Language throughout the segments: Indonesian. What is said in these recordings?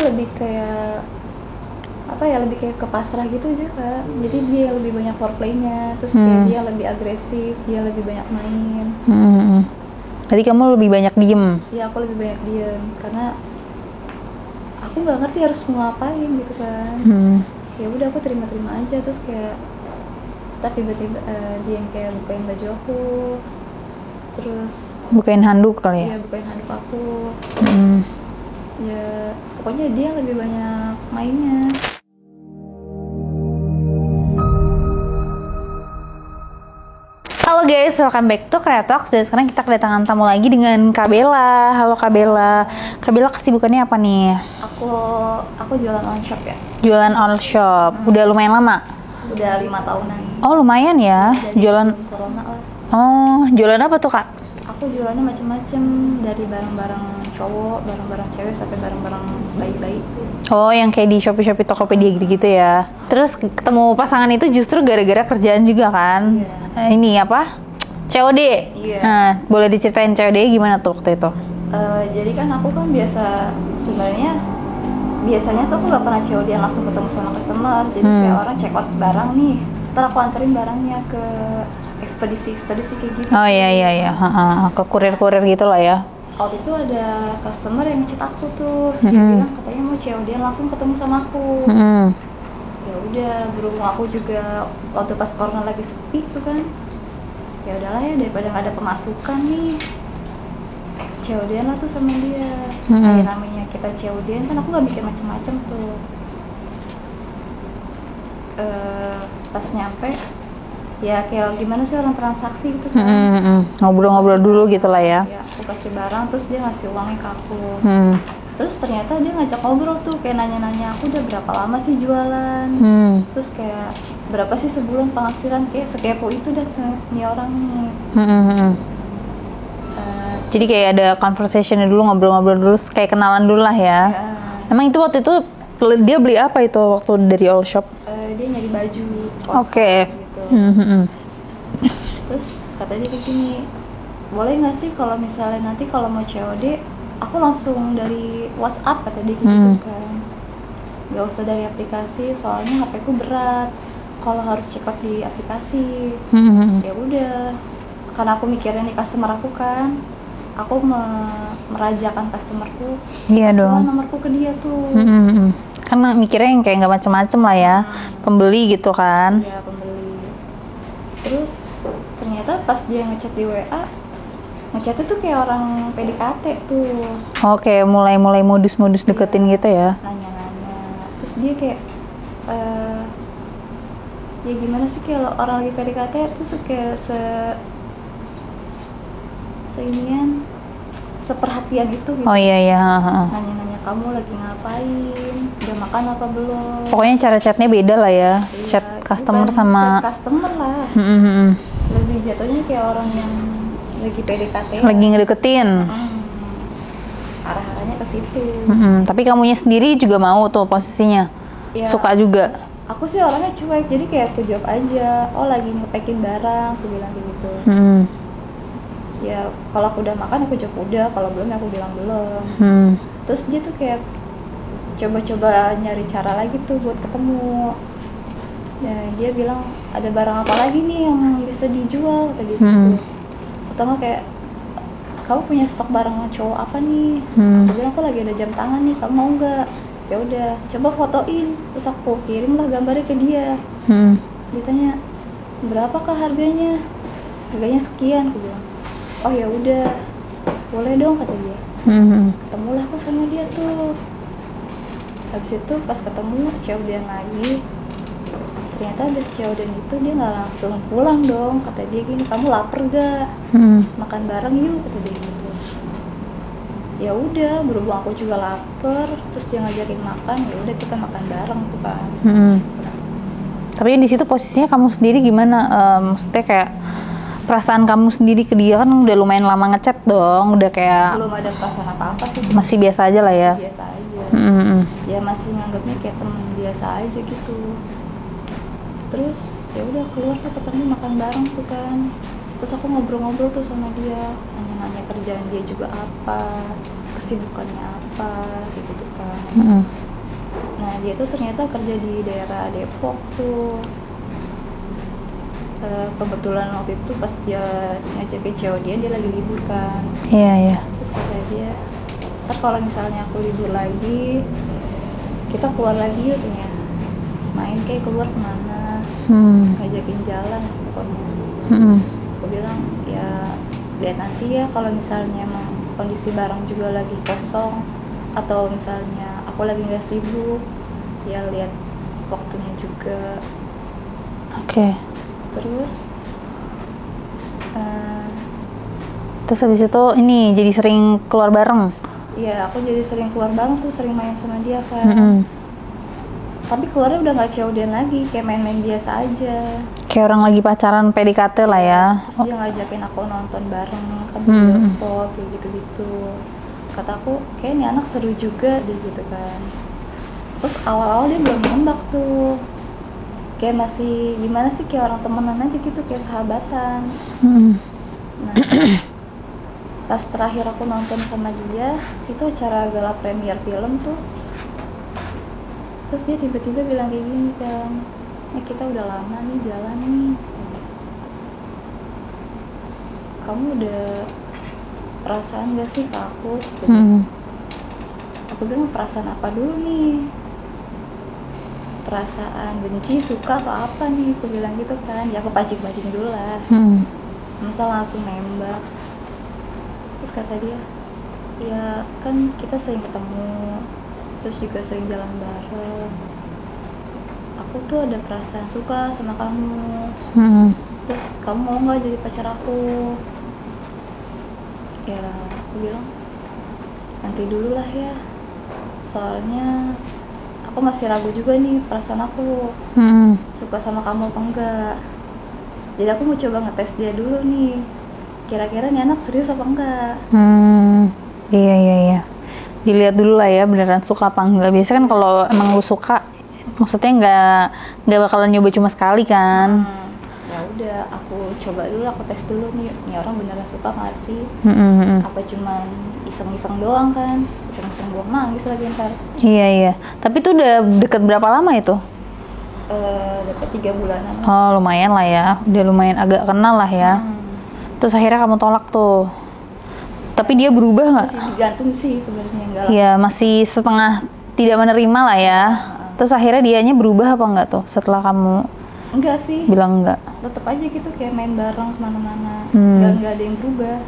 sih lebih kayak apa ya, lebih kayak ke pasrah gitu aja Kak. Jadi dia yang lebih banyak foreplaynya, terus kayak dia lebih agresif, dia lebih banyak main. Jadi kamu lebih banyak diem? Ya aku lebih banyak diem karena aku nggak ngerti harus mau ngapain gitu kan. Ya udah aku terima-terima aja, terus kayak tiba-tiba dia yang kayak bukain baju aku, terus Bukain handuk kali ya? Iya bukain handuk aku. Ya pokoknya dia lebih banyak mainnya. Halo guys, welcome back to Kreatox. Dan sekarang kita kedatangan tamu lagi dengan Kak Bella. Halo Kak Bella. Kak Bella kesibukannya apa nih? Aku jualan online shop ya. Jualan online shop. Udah lumayan lama? Udah 5 tahunan. Oh lumayan ya. Jualan corona lah. Oh, jualan apa tuh Kak? Aku jualannya macam-macam, dari barang-barang cowok, barang-barang cewek, sampai barang-barang bayi-bayi. Oh, yang kayak di Shopee, Tokopedia gitu-gitu ya. Terus ketemu pasangan itu justru gara-gara kerjaan juga kan? Iya. Ini apa? COD. Iya. Nah, boleh diceritain COD gimana tuh waktu itu? Jadi kan aku kan biasanya tuh aku nggak pernah COD yang langsung ketemu sama customer. Jadi kayak orang check out barang nih, ntar aku anterin barangnya ke ekspedisi kayak gitu. Oh iya. Ke kurir-kurir gitu lah ya. Waktu itu ada customer yang ngechat aku tuh, dia bilang katanya mau COD langsung ketemu sama aku. Ya udah, berhubung aku juga waktu pas corona lagi sepi tuh kan, ya udahlah ya, daripada nggak ada pemasukan nih, COD-an lah tuh sama dia. Kayak namanya kita COD-an kan aku nggak mikir macem-macem tuh. Pas nyampe ya kayak gimana sih orang transaksi gitu kan. Ngobrol-ngobrol dulu gitu lah ya. Ya aku kasih barang, terus dia ngasih uangnya ke aku. Terus ternyata dia ngajak ngobrol tuh, kayak nanya-nanya aku udah berapa lama sih jualan. Terus kayak berapa sih sebulan penghasilan, kayak sekepo itu dah ke nih orang nih. Jadi kayak ada conversationnya dulu, ngobrol-ngobrol dulu, kayak kenalan dulu lah ya. Emang itu waktu itu dia beli apa itu waktu dari all shop? Dia nyari baju. Oke. Gitu. Terus kata dia kayak gini, boleh nggak sih kalau misalnya nanti kalau mau COD, aku langsung dari WhatsApp, kata dia gitu kan. Nggak usah dari aplikasi, soalnya HP ku berat kalau harus cepat di aplikasi. Ya udah, karena aku mikirnya nih customer aku kan, aku merajakan customerku. Iya dong. Nomorku ke dia tuh. Karena mikirnya yang kayak nggak macem-macem lah ya, pembeli gitu kan. Iya, pembeli. Terus ternyata pas dia ngechat di WA, ngechatnya tuh kayak orang PDKT tuh. Oke, mulai modus-modus deketin gitu ya. Nanya-nanya. Terus dia kayak ya gimana sih kalau orang lagi PDKT terus kayak seinian, seperhatian gitu. Oh iya. Nanya-nanya kamu lagi ngapain, udah makan apa belum. Pokoknya cara chatnya beda lah ya. Iya, Chat customer sama chat customer lah. Lebih jatuhnya kayak orang yang lagi PDKT. Lagi ngedeketin. Arah-arahnya ke situ. Tapi kamunya sendiri juga mau tuh posisinya. Ya, suka juga. Aku sih orangnya cuek, jadi kayak aku jawab aja, oh lagi ngepekin barang, aku bilang kayak gitu. Ya kalau aku udah makan aku jawab udah, kalau belum aku bilang belum. Terus dia tuh kayak coba-coba nyari cara lagi tuh buat ketemu. Nah dia bilang ada barang apa lagi nih yang bisa dijual, kata gitu. Atau kayak kamu punya stok barang cowok apa nih? Aku bilang aku lagi ada jam tangan nih, kamu mau nggak? Ya udah, coba fotoin. Terus aku kirimlah gambarnya ke dia. Dia tanya berapakah harganya? Harganya sekian, aku bilang. Oh ya udah, boleh dong, kata dia. Ketemulah aku sama dia tuh. Habis itu pas ketemu COD-an lagi, ternyata abis COD-an itu dia nggak langsung pulang dong. Kata dia gini, kamu lapar gak? Makan bareng yuk, kata dia gitu. Ya udah, berhubung aku juga lapar, terus dia ngajakin makan, ya udah kita makan bareng tuh kan. Tapi di situ posisinya kamu sendiri gimana? Maksudnya kayak perasaan kamu sendiri ke dia kan udah lumayan lama ngechat dong, udah kayak belum ada perasaan apa-apa sih. Masih biasa aja lah ya. Masih biasa aja. Ya masih nganggapnya kayak temen biasa aja gitu. Terus ya udah keluar tuh, ketemu makan bareng tuh kan. Terus aku ngobrol-ngobrol tuh sama dia, nanya-nanya kerjaan dia juga apa, kesibukannya apa gitu kan. Nah dia tuh ternyata kerja di daerah Depok tuh. Kebetulan waktu itu pas dia ngajakin cewek dia lagi libur kan. Iya. Terus kata dia, ntar kalau misalnya aku libur lagi, kita keluar lagi yuk ternyata. Main kayak keluar kemana, ngajakin jalan pokoknya. Aku bilang ya lihat nanti ya, kalau misalnya emang kondisi barang juga lagi kosong atau misalnya aku lagi nggak sibuk, ya lihat waktunya juga. Oke. Terus habis itu ini jadi sering keluar bareng? Iya, aku jadi sering keluar bareng tuh, sering main sama dia kan. Tapi keluarnya udah nggak cewek lagi, kayak main-main biasa aja. Kayak orang lagi pacaran PDKT lah ya. Terus dia ngajakin aku nonton bareng kan di bioskop kayak gitu-gitu. Kata aku, kayak ini anak seru juga deh gitu kan. Terus awal-awal dia belum nembak tuh. Kayak masih gimana sih, kayak orang temenan aja gitu, kayak sahabatan. Nah, pas terakhir aku nonton sama dia, itu acara gala premier film tuh. Terus dia tiba-tiba bilang kayak gini kan, kita udah lama nih jalan nih. Kamu udah perasaan gak sih ke aku? Aku bilang perasaan apa dulu nih? Perasaan benci, suka atau apa nih? Aku bilang gitu kan, ya aku pancing-pancing dulu lah. Masa langsung nembak. Terus kata dia, ya kan kita sering ketemu, terus juga sering jalan bareng. Aku tuh ada perasaan suka sama kamu. Terus kamu mau nggak jadi pacar aku? Ya aku bilang nanti dulu lah ya, soalnya aku masih ragu juga nih perasaan aku suka sama kamu apa enggak. Jadi aku mau coba ngetes dia dulu nih, kira-kira nih anak serius apa enggak. Iya. Dilihat dulu lah ya beneran suka apa enggak. Biasanya kan kalau emang lu suka, maksudnya nggak bakalan nyoba cuma sekali kan. Ya udah, aku coba dulu, aku tes dulu nih orang beneran suka nggak sih? Apa cuman iseng-iseng doang kan? Iseng-iseng doang nangis lagi ntar. Iya. Tapi tuh udah deket berapa lama itu? Deket 3 bulanan. Oh lumayan lah ya, udah lumayan agak kenal lah ya. Terus akhirnya kamu tolak tuh. Tapi dia berubah nggak? Masih digantung sih sebenarnya, enggak lah. Ya masih setengah tidak menerima lah ya. Terus akhirnya dianya berubah apa enggak tuh setelah kamu? Enggak sih. Bilang enggak. Tetap aja gitu kayak main bareng kemana-mana. Enggak ada yang berubah.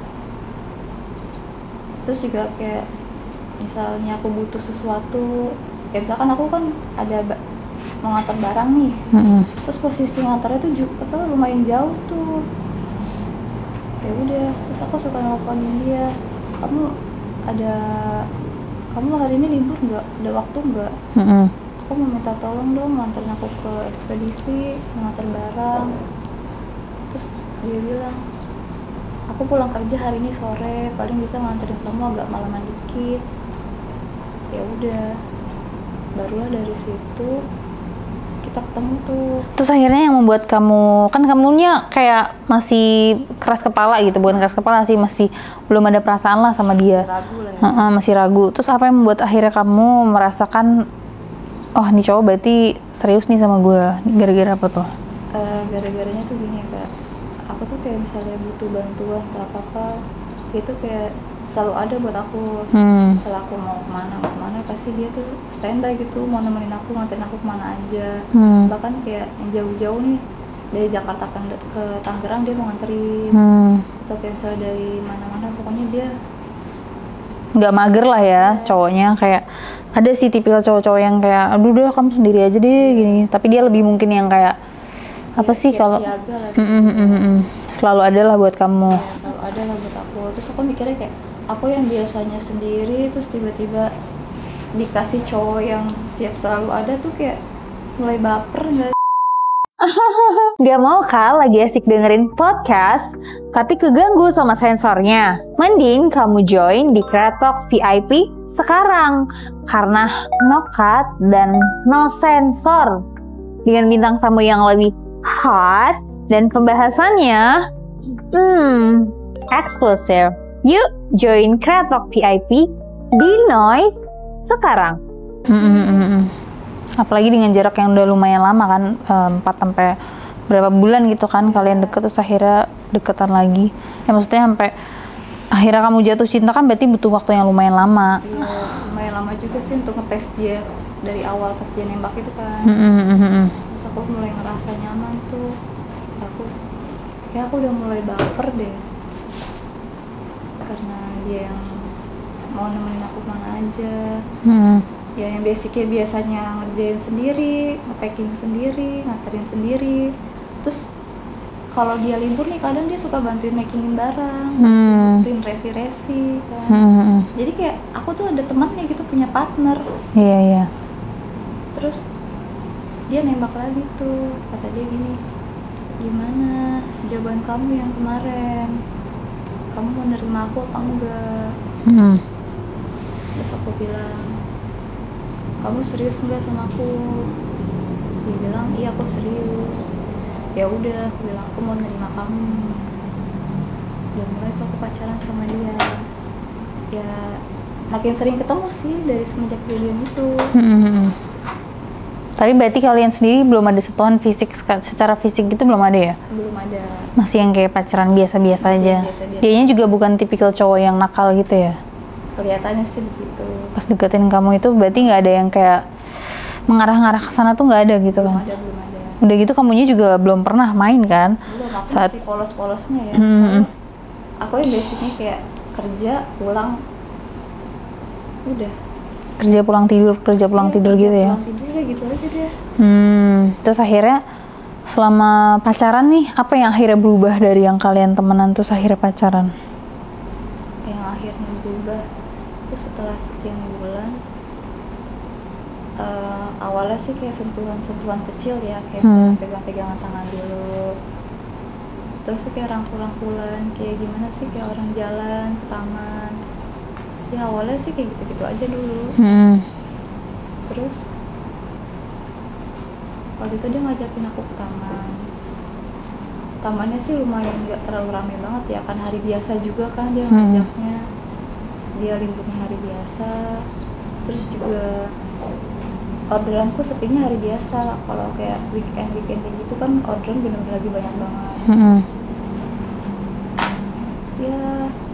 Terus juga kayak misalnya aku butuh sesuatu, kayak misalkan aku kan ada mau ngantar barang nih. Terus posisi ngantarnya tuh lumayan jauh tuh. Ya udah, terus aku suka nelfonin dia, kamu hari ini libur nggak, ada waktu nggak? Aku mau minta tolong dong nganterin aku ke ekspedisi, nganter barang. Terus dia bilang, aku pulang kerja hari ini sore, paling bisa nganterin kamu agak malaman dikit. Ya udah, barulah dari situ kita ketemu tuh. Terus akhirnya yang membuat kamu, kan kamunya kayak masih keras kepala gitu, bukan keras kepala sih, masih belum ada perasaan lah sama dia. Masih ragu lah ya. Masih ragu. Terus apa yang membuat akhirnya kamu merasakan, oh nih cowok berarti serius nih sama gue, gara-gara apa tuh? Gara-garanya tuh gini Kak, aku tuh kayak misalnya butuh bantuan atau apa-apa, itu kayak selalu ada buat aku. Misalnya aku mau kemana pasti dia tuh standby gitu, mau nemenin aku, nganterin aku kemana aja. Bahkan kayak yang jauh-jauh nih dari Jakarta ke Tangerang dia mau nganterin. Atau kayak misalnya dari mana-mana, pokoknya dia nggak mager lah ya cowoknya. Kayak ada sih tipikal cowok-cowok yang kayak aduh udah kamu sendiri aja deh gini, tapi dia lebih mungkin yang kayak apa sih kalau selalu ada lah buat kamu. Ya, selalu ada lah buat aku. Terus aku mikirnya kayak aku yang biasanya sendiri, terus tiba-tiba dikasih cowok yang siap selalu ada tuh kayak mulai baper nggak? Gak mau kan lagi asik dengerin podcast, tapi keganggu sama sensornya? Mending kamu join di Kreatok VIP sekarang, karena no cut dan no sensor. Dengan bintang tamu yang lebih hot dan pembahasannya eksklusif. Yuk join Kreatok VIP di Noise sekarang. Apalagi dengan jarak yang udah lumayan lama kan, 4 sampai berapa bulan gitu kan kalian deket, terus akhirnya deketan lagi. Ya maksudnya sampai akhirnya kamu jatuh cinta kan berarti butuh waktu yang lumayan lama. Iya, lumayan lama juga sih untuk ngetes dia dari awal pas dia nembak itu kan. Terus aku mulai ngerasa nyaman tuh. Aku udah mulai baper deh. Karena dia yang mau nemenin aku mana aja. Ya yang basicnya biasanya ngerjain sendiri, nge-packing sendiri, nganterin sendiri. Terus kalau dia libur nih kadang dia suka bantuin makingin barang, bikin resi-resi kan. Jadi kayak aku tuh ada temannya gitu, punya partner. Iya. Terus dia nembak lagi tuh, kata dia gini, gimana jawaban kamu yang kemarin? Kamu mau nerima aku apa enggak? Terus aku bilang, kamu serius nggak sama aku? Dia bilang, iya aku serius. Ya udah, aku bilang aku mau nerima kamu. Dan mulai tuh aku pacaran sama dia. Ya makin sering ketemu sih dari semenjak kejadian itu. Tapi berarti kalian sendiri belum ada sentuhan fisik, secara fisik gitu belum ada ya? Belum ada. Masih yang kayak pacaran biasa-biasa aja. Dianya juga bukan tipikal cowok yang nakal gitu ya? Kelihatannya sih begitu. Pas deketin kamu itu berarti nggak ada yang kayak mengarah-ngarah ke sana tuh nggak ada gitu kan? Belum ada. Udah gitu kamunya juga belum pernah main kan? Belum, aku Saat masih polos-polosnya ya. Soalnya aku yang basicnya kayak kerja, pulang, udah. kerja pulang tidur gitu ya? Pulang tidur udah gitu aja deh. Terus akhirnya selama pacaran nih, apa yang akhirnya berubah dari yang kalian temenan terus akhirnya pacaran? Yang akhirnya berubah terus setelah sekian bulan, awalnya sih kayak sentuhan kecil ya, kayak misalnya pegang-pegangan tangan dulu, terus kayak rangkul-rangkulan, kayak gimana sih, kayak orang jalan ke taman. Ya awalnya sih kayak gitu-gitu aja dulu. Terus waktu itu dia ngajakin aku ke taman. Tamannya sih lumayan nggak terlalu ramai banget ya, kan hari biasa juga kan dia ngajaknya. Dia liburnya hari biasa. Terus juga orderanku sepinya hari biasa. Kalau kayak weekend kayak gitu kan orderan bener-bener lagi banyak banget. Ya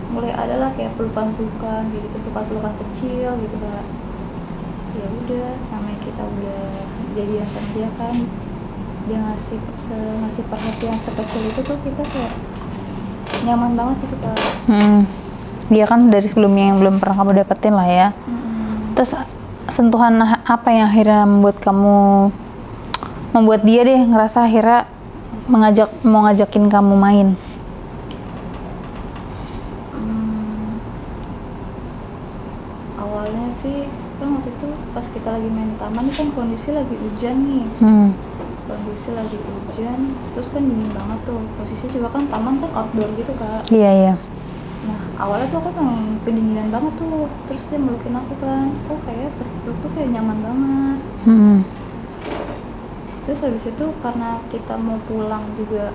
mulai ada lah kayak pelukan-pelukan gitu, pelukan-pelukan kecil gitu Kak. Ya udah, namanya kita udah jadian sama dia kan, dia ngasih perhatian sekecil itu tuh kita kayak nyaman banget gitu Kak. Dia kan dari sebelumnya yang belum pernah kamu dapetin lah ya. Terus sentuhan apa yang akhirnya membuat dia deh ngerasa akhirnya mau ngajakin kamu main? Awalnya sih kan waktu itu pas kita lagi main taman kan kondisi lagi hujan nih. Kondisi lagi hujan, terus kan dingin banget tuh. Posisi juga kan taman kan outdoor gitu Kak. Iya. Nah awalnya tuh aku emang kedinginan banget tuh. Terus dia melukin aku kan, kayak pas peluk tuh kayak nyaman banget. Terus habis itu karena kita mau pulang juga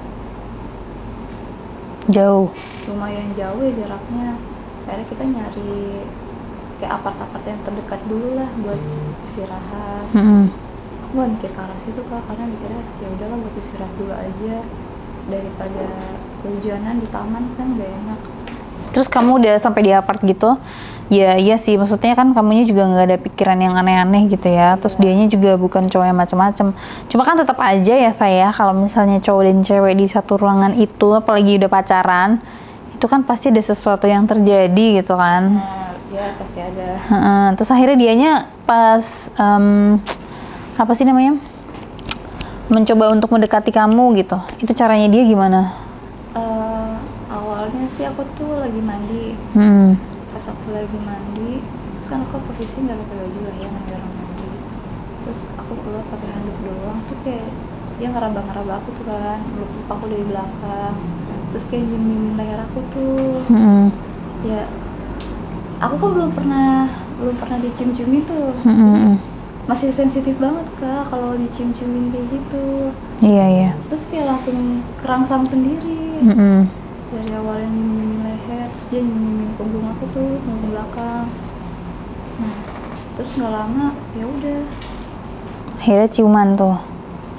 jauh, lumayan jauh ya jaraknya, akhirnya kita nyari kayak apart-apart yang terdekat dulu lah buat istirahat. Aku gak mikir ke arah situ Kak, karena mikirnya ya udahlah buat istirahat dulu aja daripada kehujanan di taman kan gak enak. Terus kamu udah sampai di apart gitu? Ya iya sih, maksudnya kan kamunya juga nggak ada pikiran yang aneh-aneh gitu ya. Terus dianya juga bukan cowok yang macam-macam. Cuma kan tetap aja ya saya, kalau misalnya cowok dan cewek di satu ruangan itu, apalagi udah pacaran, itu kan pasti ada sesuatu yang terjadi gitu kan. Ya pasti ada. Terus akhirnya dianya pas apa sih namanya, mencoba untuk mendekati kamu gitu, itu caranya dia gimana? Awalnya sih aku tuh lagi mandi. Pas aku lagi mandi, terus kan aku posisi nggak pakai baju lah ya, nggak orang mandi. Terus aku keluar pakai handuk doang, tuh kayak dia ngeraba-ngeraba aku tuh kan, meluk aku dari belakang, terus kayak nyium leher aku tuh. Ya aku kan belum pernah dicium-ciumin tuh. Masih sensitif banget Kak kalau dicium-ciumin kayak gitu. Iya. Terus kayak langsung kerangsang sendiri. Dari awalnya nyium-nyiumin leher, terus dia nyium-nyiumin punggung aku tuh, punggung belakang. Terus nggak lama ya udah akhirnya ciuman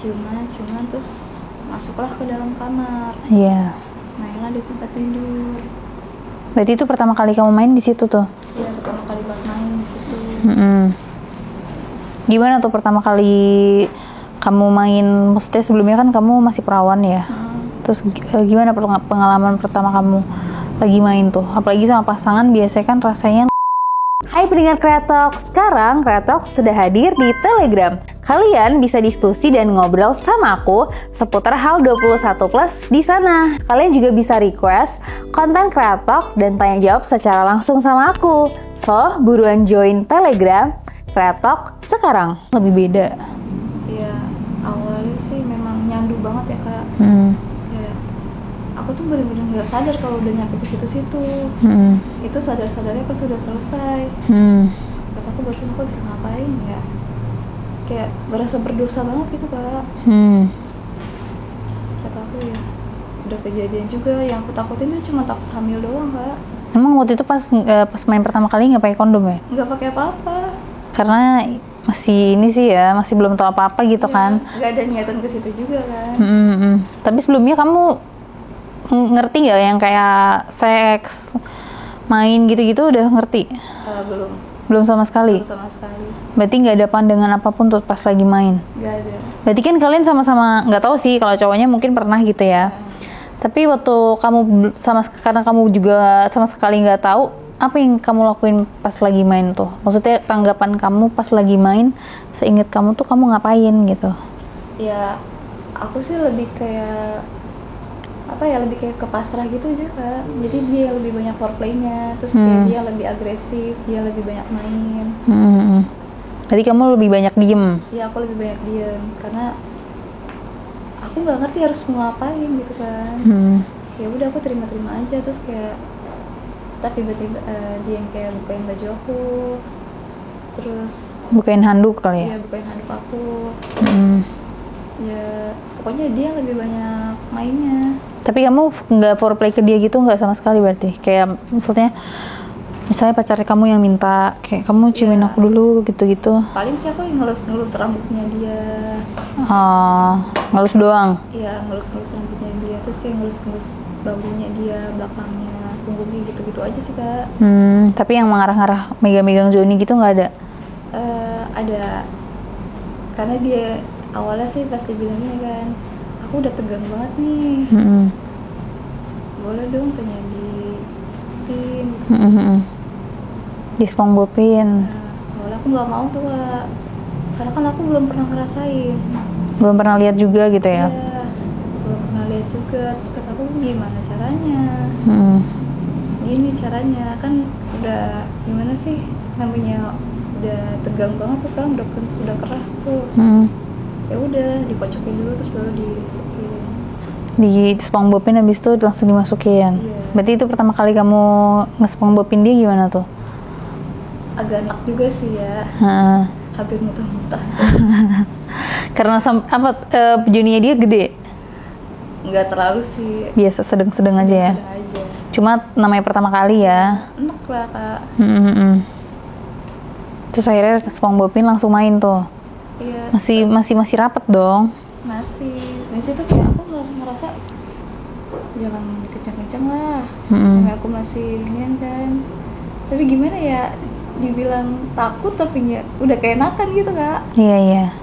ciuman terus masuklah ke dalam kamar. Iya. Mainlah di tempat tidur. Berarti itu pertama kali kamu main di situ tuh? Iya, pertama kali main di situ. Gimana tuh pertama kali kamu main? Maksudnya sebelumnya kan kamu masih perawan ya? Terus gimana pengalaman pertama kamu lagi main tuh? Apalagi sama pasangan biasanya kan rasanya. Hai pendengar Kreatok, sekarang Kreatok sudah hadir di Telegram. Kalian bisa diskusi dan ngobrol sama aku seputar hal 21 plus di sana. Kalian juga bisa request konten Kreatok dan tanya jawab secara langsung sama aku. So, buruan join Telegram Kreatok sekarang. Lebih beda. Iya, awalnya sih memang nyandu banget ya Kak. Kayak aku tuh bener-bener nggak sadar kalau udah nyampe ke situ-situ. Itu sadar-sadarnya pas sudah selesai. Kata aku barusan aku bisa ngapain ya? Kayak berasa berdosa banget gitu Kak. Kata aku ya udah kejadian juga. Yang aku takutin tuh cuma takut hamil doang Kak. Emang waktu itu pas main pertama kali nggak pakai kondom ya? Nggak pakai apa-apa. Karena masih ini sih ya, masih belum tahu apa-apa gitu ya, kan? Nggak ada niatan ke situ juga kan. Tapi sebelumnya kamu ngerti nggak yang kayak seks, main gitu-gitu udah ngerti? Belum sama sekali? Belum sama sekali. Berarti nggak ada pandangan apapun tuh pas lagi main? Nggak ada. Berarti kan kalian sama-sama, nggak tahu sih kalau cowoknya mungkin pernah gitu ya. Tapi waktu kamu karena kamu juga sama sekali nggak tahu, apa yang kamu lakuin pas lagi main tuh? Maksudnya tanggapan kamu pas lagi main, seingat kamu tuh kamu ngapain gitu? Ya, aku sih lebih kayak lebih kayak ke pasrah gitu aja Kak. Jadi dia lebih banyak foreplay-nya, terus kayak dia lebih agresif, dia lebih banyak main. Jadi kamu lebih banyak diem? Iya, aku lebih banyak diem karena aku nggak ngerti harus mau ngapain gitu kan. Ya udah aku terima-terima aja. Terus kayak tiba-tiba dia yang kayak bukain baju aku, terus bukain handuk kali ya? Iya, bukain handuk aku. Ya pokoknya dia lebih banyak mainnya. Tapi kamu nggak foreplay ke dia gitu nggak sama sekali berarti? Kayak misalnya pacar kamu yang minta kayak kamu ciumin aku dulu gitu-gitu? Paling sih aku yang ngelus-ngelus rambutnya dia. Ngelus doang? Iya, ngelus-ngelus rambutnya dia, terus kayak ngelus-ngelus bahunya dia, belakangnya, punggungnya gitu-gitu aja sih Kak. Tapi yang mengarah-ngarah megang-megang Joni gitu nggak ada? Ada, karena dia awalnya sih pasti bilangnya kan, aku udah tegang banget nih. Boleh dong tanya di spin. Di SpongeBobin. Boleh, aku nggak mau tuh Kak, karena kan aku belum pernah ngerasain. Belum pernah lihat juga gitu ya? Iya, belum pernah lihat juga. Terus kata aku gimana caranya? Ini caranya kan udah gimana sih namanya, udah tegang banget tuh kan, udah keras tuh. Ya udah dikocokin dulu terus baru dimasukin. Di SpongeBobin habis itu langsung dimasukin. Berarti itu pertama kali kamu nge-SpongeBobin dia gimana tuh? Agak enak juga sih ya. Hampir muntah-muntah. Karena Joninya dia gede? Nggak terlalu sih. Biasa sedang-sedang aja ya? Sedang aja. Cuma namanya pertama kali ya? Enak lah Kak. Terus akhirnya SpongeBobin langsung main tuh? Iya. Masih rapat dong? Masih. Di situ kayak aku ngerasa jangan kencang-kencang lah. Namanya aku masih inian kan. Tapi gimana ya? Dibilang takut tapi udah keenakan gitu Kak. Iya.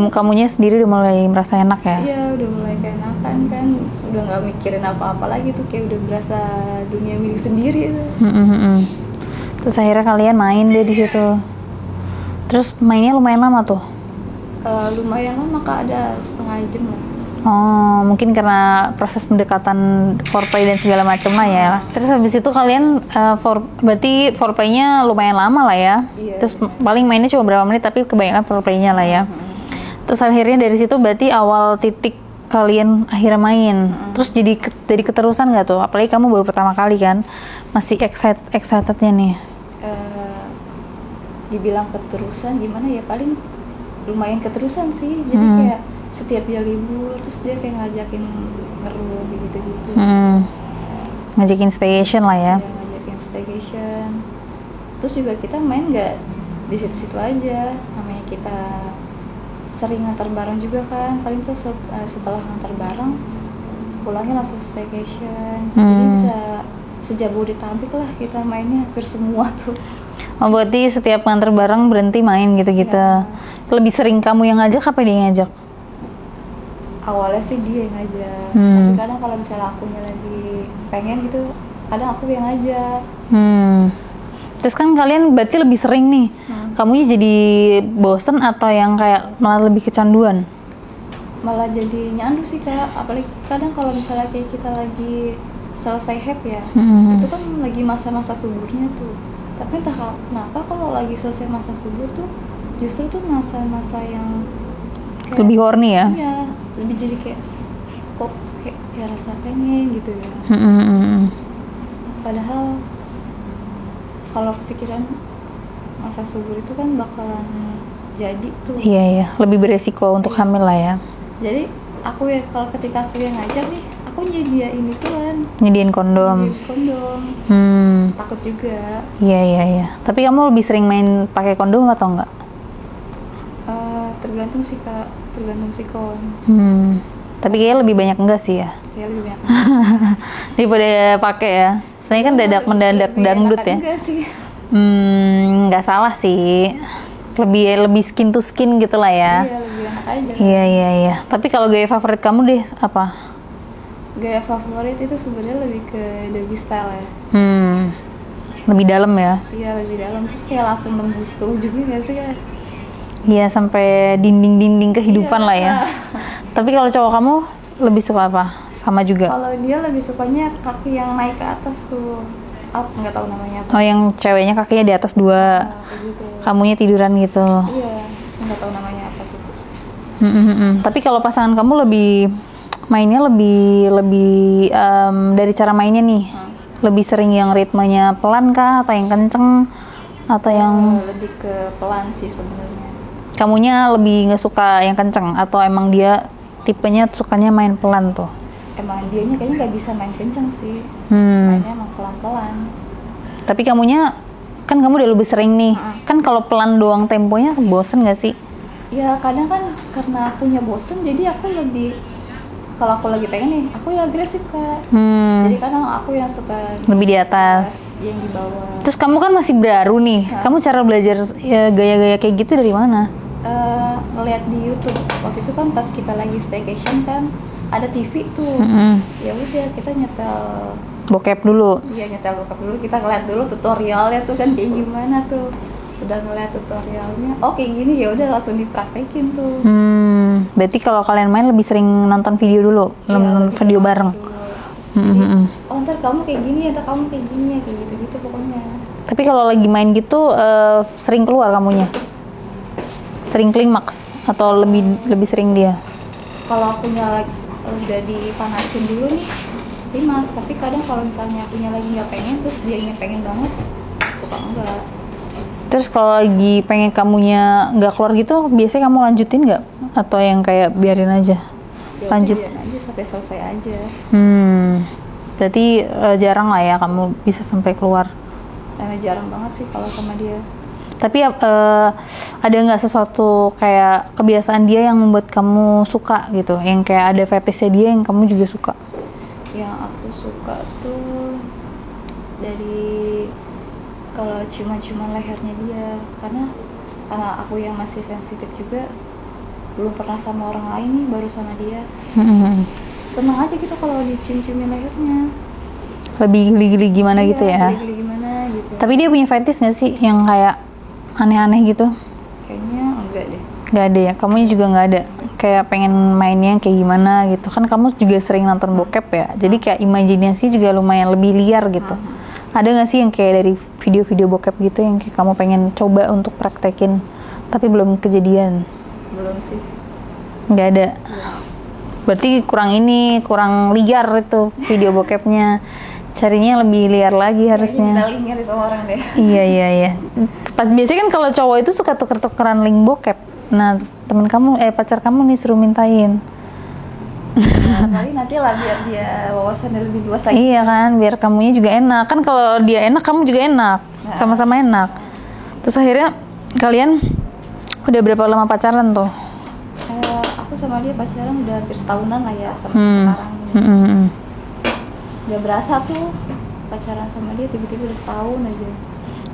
Kamunya sendiri udah mulai merasa enak ya? Iya, udah mulai keenakan kan. Udah nggak mikirin apa-apa lagi tuh, kayak udah berasa dunia milik sendiri tuh. Terus akhirnya kalian main deh di situ. Terus mainnya lumayan lama tuh? Lumayan lama Kak, ada setengah jam lah. Mungkin karena proses pendekatan foreplay dan segala macam lah ya. Terus habis itu kalian berarti foreplaynya lumayan lama lah ya. Iya. Terus paling mainnya cuma berapa menit tapi kebanyakan foreplaynya lah ya. Terus akhirnya dari situ berarti awal titik kalian akhirnya main. Terus jadi keterusan nggak tuh? Apalagi kamu baru pertama kali kan, masih excitednya nih. Dibilang keterusan gimana ya, paling lumayan keterusan sih. Jadi kayak setiap dia libur terus dia kayak ngajakin ngeru gitu-gitu. Ngajakin staycation lah ya. Ngajakin staycation. Terus juga kita main nggak di situ-situ aja. Namanya kita sering ngantar bareng juga kan, paling tuh setelah ngantar bareng pulangnya langsung staycation. Jadi bisa sejabodetabek lah kita mainnya, hampir semua tuh. Oh, berarti setiap ngantar bareng berhenti main gitu-gitu. Ya. Lebih sering kamu yang ngajak apa dia yang ngajak? Awalnya sih dia yang ngajak, tapi kadang kalau misalnya akunya lagi pengen gitu, kadang aku yang ngajak. Terus kan kalian berarti lebih sering nih, kamunya jadi bosen atau yang kayak malah lebih kecanduan? Malah jadi nyandu sih Kak, apalagi kadang kalau misalnya kayak kita lagi selesai happy ya, itu kan lagi masa-masa suburnya tuh. Tapi entah kenapa kalau lagi selesai masa subur tuh, justru tuh masa-masa yang kayak, lebih horny ya? Iya, lebih jadi kayak kok kayak rasa pengen gitu ya. Padahal kalau kepikiran masa subur itu kan bakalan jadi tuh. Iya, lebih beresiko untuk hamil lah ya. Jadi aku ya, kalau ketika aku yang ngajak nih, aku nyediain itu kan. Nyediain kondom. Takut juga. Iya. Tapi kamu lebih sering main pakai kondom atau enggak? Tergantung sih Kak, tergantung sikon. Tapi kayaknya lebih banyak enggak sih ya? Iya, lebih banyak. Daripada pakai ya. Soalnya kan dadak mendadak dangdut ya. Enggak sih. Nggak salah sih. Lebih skin to skin gitu lah ya. Iya, lebih enak aja. Iya. Tapi kalau gaya favorit kamu deh apa? Gaya favorit itu sebenarnya lebih ke doggy style ya. Lebih dalam ya? Iya, lebih dalam. Terus kayak langsung nembus ke ujungnya nggak sih Kak? Iya, sampai dinding-dinding kehidupan lah ya. Tapi kalau cowok kamu lebih suka apa? Sama juga? Kalau dia lebih sukanya kaki yang naik ke atas tuh. Nggak tahu namanya apa. Oh, yang ceweknya kakinya di atas 2. Gitu. Kamunya tiduran gitu. Iya, nggak tahu namanya apa tuh. Tapi kalau pasangan kamu lebih mainnya lebih dari cara mainnya nih, lebih sering yang ritmenya pelan kah atau yang kenceng atau yang lebih ke pelan sih sebenarnya. Kamunya lebih nggak suka yang kenceng atau emang dia tipenya sukanya main pelan tuh? Emang dianya kayaknya nggak bisa main kenceng sih. Mainnya emang pelan-pelan. Tapi kamunya kan kamu udah lebih sering nih. Kan kalau pelan doang temponya bosen nggak sih? Ya kadang kan karena akunya bosen, jadi aku lebih, kalau aku lagi pengen nih, aku ya agresif Kak. Jadi kadang aku yang suka lebih di atas, yang di bawah. Terus kamu kan masih baru nih, kamu cara belajar gaya-gaya kayak gitu dari mana? Ngeliat di YouTube. Waktu itu kan pas kita lagi staycation kan ada TV tuh. Ya udah kita nyetel bokep dulu. Iya, nyetel bokep dulu, kita ngeliat dulu tutorialnya tuh kan kayak gimana tuh. Udah ngeliat tutorialnya, oh kayak gini, ya udah langsung dipraktekin tuh. Berarti kalau kalian main lebih sering nonton video dulu, nonton video bareng. Jadi, oh ntar kamu kayak gini, ntar kamu kayak gini ya, kayak gitu-gitu pokoknya. Tapi kalau lagi main gitu sering keluar kamunya? Sering klimaks atau lebih sering dia? Kalau akunya lagi udah dipanasin dulu nih, klimaks. Tapi kadang kalau misalnya akunya lagi nggak pengen, terus dianya pengen banget, suka enggak. Terus kalau lagi pengen kamunya nggak keluar gitu, biasanya kamu lanjutin nggak? Atau yang kayak biarin aja? Ya, lanjut biarin aja sampai selesai aja. Berarti jarang lah ya kamu bisa sampai keluar? Jarang banget sih kalau sama dia. Tapi ada nggak sesuatu kayak kebiasaan dia yang membuat kamu suka gitu? Yang kayak ada fetishnya dia yang kamu juga suka? Yang aku suka tuh dari kalau ciuman-ciuman lehernya dia, karena aku yang masih sensitif juga, belum pernah sama orang lain nih, baru sama dia. Seneng aja gitu kalau dicium-ciumin lehernya. Lebih geli-geli gimana gitu ya? Geli-geli gimana gitu. Tapi dia punya fetish nggak sih yang kayak aneh-aneh gitu? Kayaknya enggak deh. Nggak ada ya? Kamunya juga nggak ada? Kayak pengen mainnya kayak gimana gitu? Kan kamu juga sering nonton bokep ya? Jadi kayak imajinasi juga lumayan lebih liar gitu. Ada nggak sih yang kayak dari video-video bokep gitu yang kayak kamu pengen coba untuk praktekin tapi belum kejadian? Belum sih. Nggak ada? Berarti kurang liar itu video bokepnya. Carinya lebih liar lagi harusnya. Kita linknya sama orang deh. Iya. Biasanya kan kalau cowok itu suka tuker-tukeran link bokep. Nah, temen kamu, pacar kamu nih suruh mintain. Kali nanti lah biar dia wawasannya lebih luas lagi. Iya kan, biar kamunya juga enak. Kan kalau dia enak, kamu juga enak. Sama-sama enak. Terus akhirnya kalian udah berapa lama pacaran tuh? Aku sama dia pacaran udah hampir setahunan lah ya sampai sekarang ini. Gak berasa tuh pacaran sama dia tiba-tiba udah setahun aja.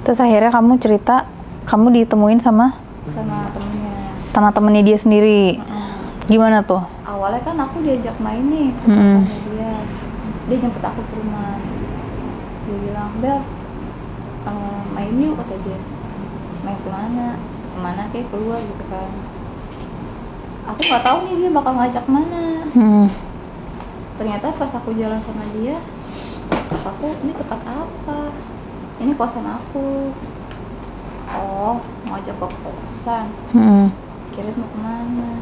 Terus akhirnya kamu cerita kamu ditemuin sama temennya dia sendiri. Gimana tuh? Awalnya kan aku diajak main nih ke kosannya dia jemput aku ke rumah. Dia bilang, Bel, main yuk, kata dia. Main kemana kayak keluar gitu kan. Aku nggak tahu nih dia bakal ngajak mana. Ternyata pas aku jalan sama dia, kataku, ini tempat apa? Ini kosan aku. Oh, mau ajak ke kosan. Kira mau kemana?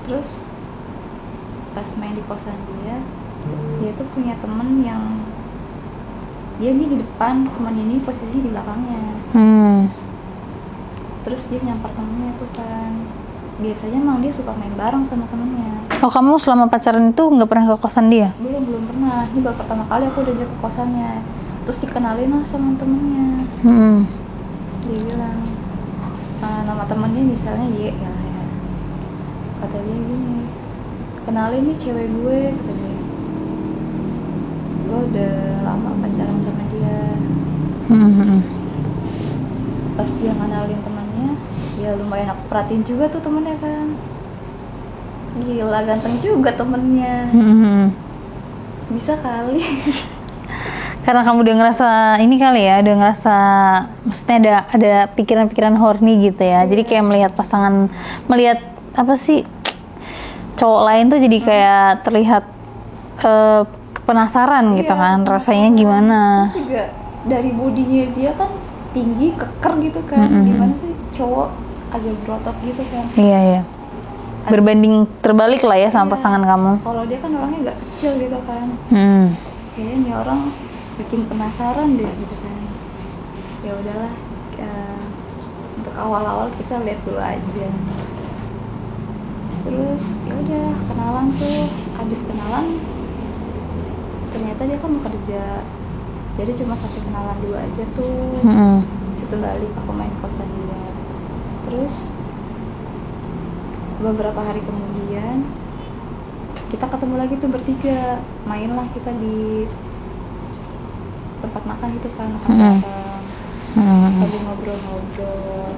Terus pas main di kosan dia tuh punya temen yang dia ini di depan, teman ini posisinya di belakangnya. Terus dia nyampar temennya tuh kan. Biasanya emang dia suka main bareng sama temennya. Oh, kamu selama pacaran itu nggak pernah ke kosan dia? Belum pernah. Ini baru pertama kali aku udah ajak ke kosannya. Terus dikenalin lah sama temennya. Dia bilang, nama temennya misalnya Y ya. Kata dia gini, kenalin nih cewek gue, kata dia. Gue udah lama pacaran sama dia. Pas dia kenalin temennya, ya lumayan aku perhatiin juga tuh temennya kan. Gila, ganteng juga temennya. Bisa kali. Karena kamu udah ngerasa ini kali ya, udah ngerasa maksudnya ada pikiran-pikiran horny gitu ya. Jadi kayak melihat apa sih cowok lain tuh jadi kayak terlihat penasaran gitu kan, rasanya gimana. Terus juga dari bodinya dia kan tinggi, keker gitu kan. Gimana sih cowok agak berotot gitu kan. Iya. Berbanding terbalik lah ya sama pasangan kamu. Kalau dia kan orangnya nggak kecil gitu kan. Kayaknya nih orang bikin penasaran deh gitu kan. Ya udahlah, untuk awal-awal kita lihat dulu aja. Terus ya udah kenalan tuh, habis kenalan ternyata dia kan mau kerja, jadi cuma sampai kenalan dulu aja tuh. Situ balik aku main kosan dia. Terus beberapa hari kemudian kita ketemu lagi tuh bertiga, mainlah kita di tempat makan gitu kan, makan sambil ngobrol-ngobrol.